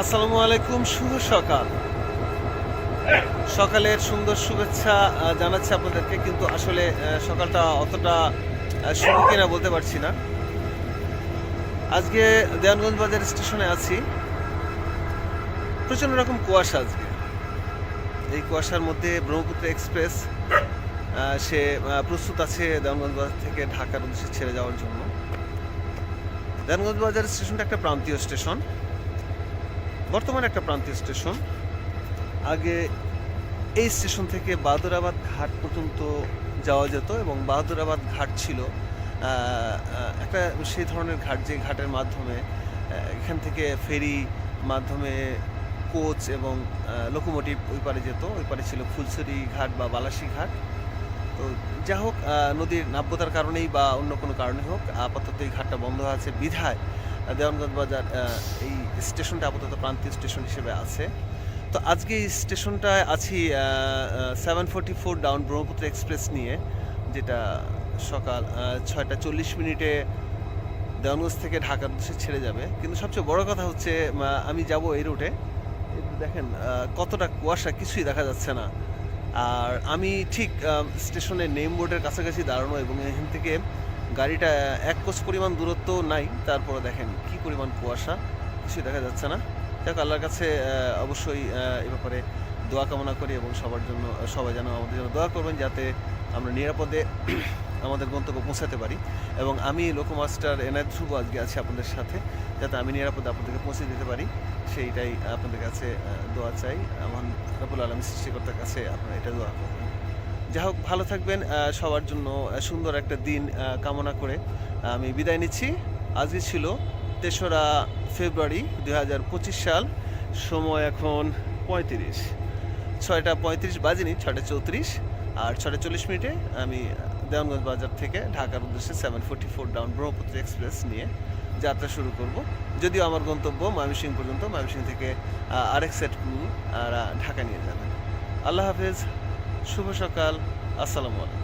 আসসালামু আলাইকুম, শুভ সকাল। সকালের সুন্দর শুভেচ্ছা জানাচ্ছি আপনাদেরকে, কিন্তু আসলে সকালটা অতটা শুভ কিনা বলতে পারছি না। আজকে দেওয়ানগঞ্জ বাজার স্টেশনে আছি। প্রচণ্ড রকম কুয়াশা আজকে। এই কুয়াশার মধ্যে ব্রহ্মপুত্র এক্সপ্রেস সে প্রস্তুত আছে দেওয়ানগঞ্জ বাজার থেকে ঢাকার উদ্দেশ্যে ছেড়ে যাওয়ার জন্য। দেওয়ানগঞ্জ বাজার স্টেশনটা একটা প্রান্তীয় স্টেশন, বর্তমানে একটা প্রান্তীয় স্টেশন। আগে এই স্টেশন থেকে বাহাদুরাবাদ ঘাট পর্যন্ত যাওয়া যেত, এবং বাহাদুরাবাদ ঘাট ছিল একটা সেই ধরনের ঘাট যে ঘাটের মাধ্যমে এখান থেকে ফেরি মাধ্যমে কোচ এবং লোকোমোটিভ ওই পারে যেত। ওই পারে ছিল ফুলছড়ি ঘাট বা বালাসী ঘাট। তো যা হোক, নদীর নাব্যতার কারণেই বা অন্য কোনো কারণে হোক, আপাতত এই ঘাটটা বন্ধ আছে বিধায় দেওয়ানগঞ্জ বাজার এই স্টেশনটা আপাতত প্রান্তীয় স্টেশন হিসেবে আছে। তো আজকে এই স্টেশনটায় আছি 744 ডাউন ব্রহ্মপুত্র এক্সপ্রেস নিয়ে, যেটা সকাল 6টা 40 মিনিটে দেওয়ানগঞ্জ থেকে ঢাকার উদ্দেশ্যে ছেড়ে যাবে। কিন্তু সবচেয়ে বড় কথা হচ্ছে আমি যাব এই রুটে। দেখেন কতটা কুয়াশা, কিছুই দেখা যাচ্ছে না। আর আমি ঠিক স্টেশনের নেম বোর্ডের কাছাকাছি দাঁড়ানো, এবং এখান থেকে গাড়িটা এক কোচ পরিমাণ দূরত্ব নাই, তারপরে দেখেন কি পরিমাণ কুয়াশা, কিছুই দেখা যাচ্ছে না। যাক, আল্লাহর কাছে অবশ্যই এ ব্যাপারে দোয়া কামনা করি, এবং সবাই যেন আমাদের জন্য দোয়া করবেন, যাতে আমরা নিরাপদে আমাদের গন্তব্যে পৌঁছাতে পারি। এবং আমি লোকোমাস্টার এনায়েত ধ্রুব আজকে আছি আপনাদের সাথে, যাতে আমি নিরাপদে আপনাদেরকে পৌঁছে দিতে পারি, সেইটাই আপনাদের কাছে দোয়া চাই। আমার রব্বুল আলামিন সৃষ্টিকর্তার কাছে আপনারা এটা দোয়া করবেন। যাই হোক, ভালো থাকবেন। সবার জন্য সুন্দর একটা দিন কামনা করে আমি বিদায় নিচ্ছি। আজকে ছিল 3রা ফেব্রুয়ারি 2025 সাল। সময় এখন 6টা 35 বাজেনি, 6টা 34। আর 6টা 40 মিনিটে আমি দেওয়ানগঞ্জ বাজার থেকে ঢাকার উদ্দেশ্যে 744 ডাউন ব্রহ্মপুত্র এক্সপ্রেস নিয়ে যাত্রা শুরু করব। যদিও আমার গন্তব্য ময়মনসিংহ পর্যন্ত, ময়মনসিংহ থেকে আরেক সেট ঢাকা নিয়ে যাবেন। আল্লাহ হাফেজ, শুভ সকাল, আসসালামু আলাইকুম।